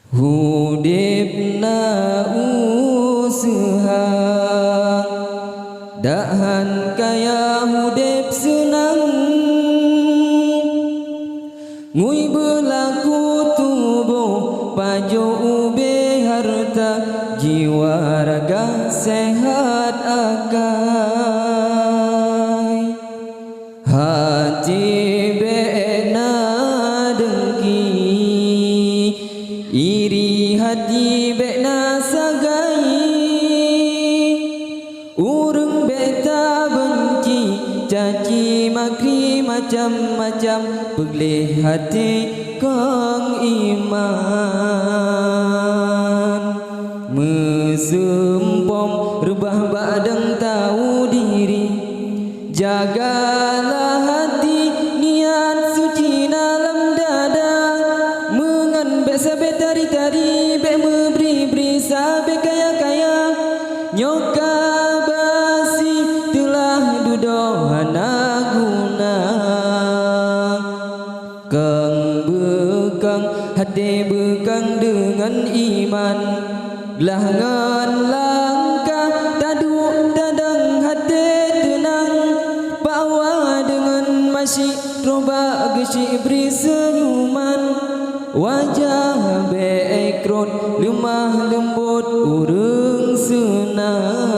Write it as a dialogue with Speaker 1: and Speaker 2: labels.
Speaker 1: Hudipna usaha dahan kaya hudip senang ngui berlaku tubuh pajo ube harta jiwa raga sehat akai hati bena dengki iri hati bena sagai urang beta benci caci maki macam-macam pelih hati kang iman mesempom rebah badang tahu diri jagalah hati niat suci dalam dada mengan bek sabe tari-tari bek memberi-beri sabe kaya-kaya nyoka basi telah dudohana guna kang bekang hati bekang dengan iman langan langkah taduk dadang hati tenang bawa dengan masih roba gesi beri senyuman wajah background lemah lembut urang senang